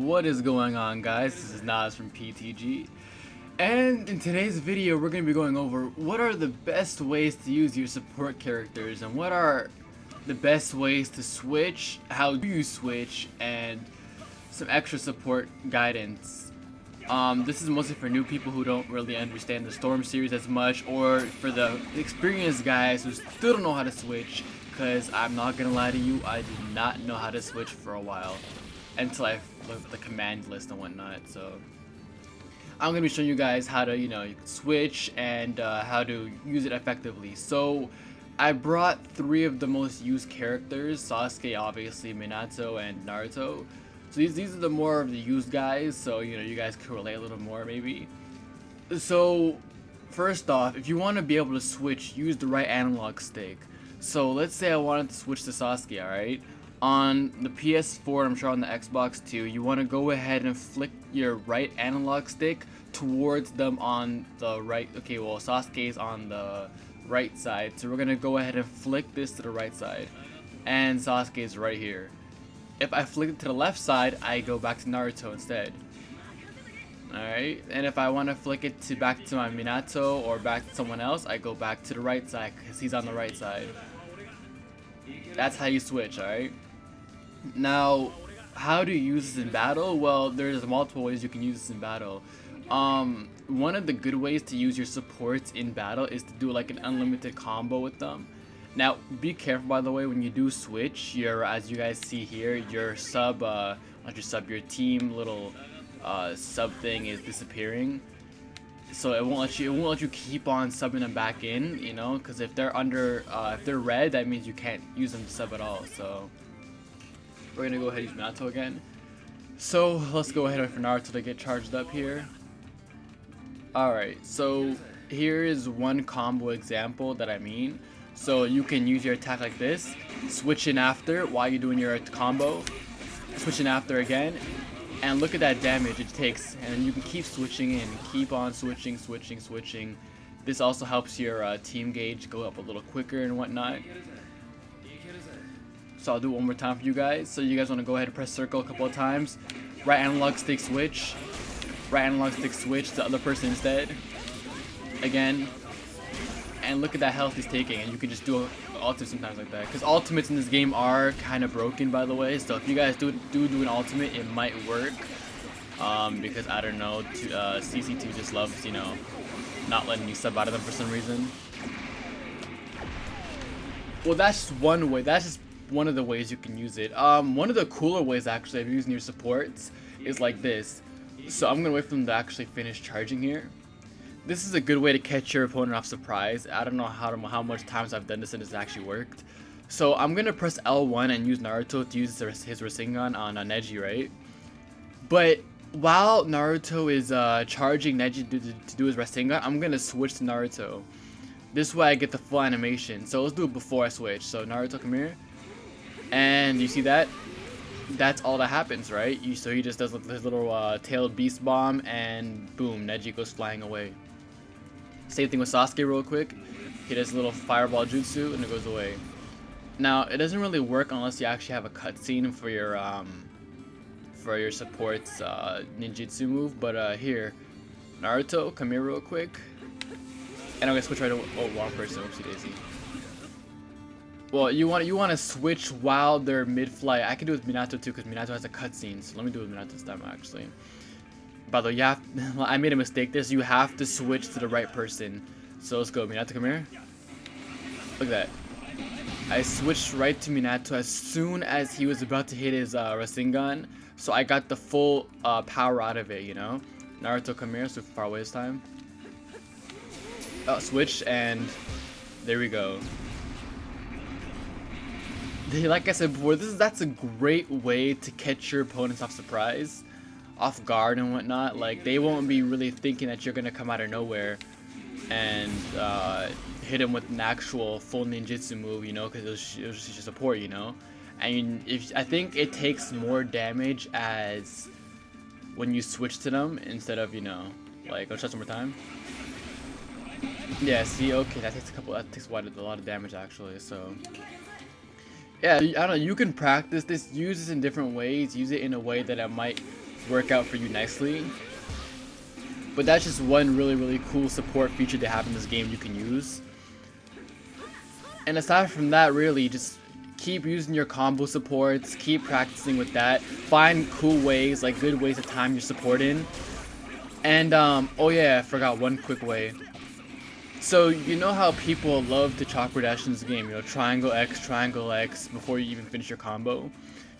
What is going on, guys? This is Nas from PTG, and in today's video we're going to be going over what are the best ways to use your support characters and what are the best ways to switch, how do you switch, and some extra support guidance. This is mostly for new people who don't really understand the Storm series as much, or for the experienced guys who still don't know how to switch, because I'm not gonna lie to you, I did not know how to switch for a while until I looked at the command list and whatnot. So I'm gonna be showing you guys how to, you can switch and how to use it effectively. So I brought 3 of the most used characters: Sasuke, obviously, Minato, and Naruto. So these are the more of the used guys, so you guys can relate a little more maybe. So first off, if you want to be able to switch, use the right analog stick. So let's say I wanted to switch to Sasuke, alright? On the PS4, I'm sure on the Xbox too, you want to go ahead and flick your right analog stick towards them on the right. Okay, well, Sasuke is on the right side, so we're going to go ahead and flick this to the right side. And Sasuke is right here. If I flick it to the left side, I go back to Naruto instead. Alright, and if I want to flick it back to my Minato or back to someone else, I go back to the right side because he's on the right side. That's how you switch, alright? Now, how do you use this in battle? Well, there's multiple ways you can use this in battle. One of the good ways to use your supports in battle is to do like an unlimited combo with them. Now, be careful, by the way, when you do switch, as you guys see here, your your team little sub thing is disappearing. So it won't let you keep on subbing them back in, because if they're if they're red, that means you can't use them to sub at all. So we're gonna go ahead and use Minato again. So let's go ahead and for Naruto to get charged up here. Alright, so here is one combo example that I mean. So you can use your attack like this, switch in after while you're doing your combo, switch in after again, and look at that damage it takes, and you can keep switching in, keep on switching. This also helps your team gauge go up a little quicker and whatnot. So I'll do it one more time for you guys. So you guys want to go ahead and press circle a couple of times, right analog stick switch, the other person instead, again. And look at that health he's taking, and you can just do an ultimate sometimes like that. Because ultimates in this game are kind of broken, by the way. So if you guys do an ultimate, it might work. Because I don't know, CC2 just loves, not letting you sub out of them for some reason. Well, that's just one way. That's just one of the ways you can use it. One of the cooler ways actually of using your supports is like this. So I'm gonna wait for them to actually finish charging here. This is a good way to catch your opponent off surprise. I don't know how much times I've done this and it's actually worked. So I'm gonna press L1 and use Naruto to use his Rasengan on Neji, right? But while Naruto is charging Neji to do his Rasengan, I'm gonna switch to Naruto. This way I get the full animation. So let's do it before I switch. So Naruto, come here. And you see that? That's all that happens, right? So he just does his little tailed beast bomb, and boom, Neji goes flying away. Same thing with Sasuke real quick. He does a little fireball jutsu and it goes away. Now, it doesn't really work unless you actually have a cutscene for your support's ninjutsu move. But here, Naruto, come here real quick. And I'm gonna switch right to wrong person. Oopsie daisy. Well, you want to switch while they're mid-flight. I can do it with Minato too, because Minato has a cutscene. So let me do it with Minato this time, actually. By the way, I made a mistake there, so you have to switch to the right person. So let's go. Minato, come here. Look at that. I switched right to Minato as soon as he was about to hit his Rasengan. So I got the full power out of it, Naruto, come here. So far away this time. Switch, and there we go. Like I said before, that's a great way to catch your opponents off guard and whatnot. Like, they won't be really thinking that you're gonna come out of nowhere and hit him with an actual full ninjutsu move, because it was just your support, I mean, I think it takes more damage as when you switch to them instead of, like, let's try one more time. Yeah, see, okay, that takes a lot of damage actually. So yeah, I don't know, you can practice this, use this in different ways, use it in a way that it might work out for you nicely. But that's just one really cool support feature they have in this game you can use. And aside from that, really just keep using your combo supports, keep practicing with that, find cool ways, like good ways to time your support in. And oh yeah, I forgot one quick way. So you know how people love to chakra dash in this game, you know, triangle X before you even finish your combo.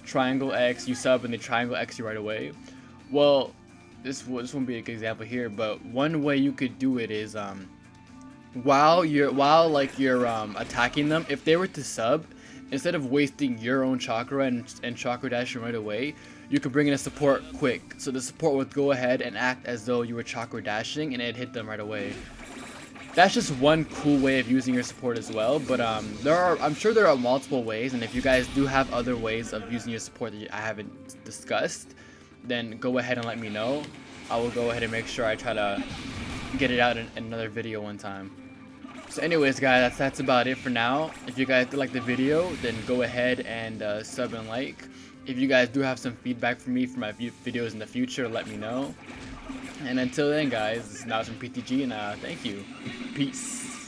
Triangle X, you sub, and they triangle X you right away. Well, this won't be a good example here, but one way you could do it is while you're attacking them, if they were to sub, instead of wasting your own chakra and chakra dashing right away, you could bring in a support quick. So the support would go ahead and act as though you were chakra dashing and it'd hit them right away. That's just one cool way of using your support as well, but I'm sure there are multiple ways, and if you guys do have other ways of using your support that I haven't discussed, then go ahead and let me know. I will go ahead and make sure I try to get it out in another video one time. So anyways guys, that's about it for now. If you guys did like the video, then go ahead and sub and like. If you guys do have some feedback for me for my videos in the future, let me know. And until then guys, this is Naruto from PTG, and thank you. Peace.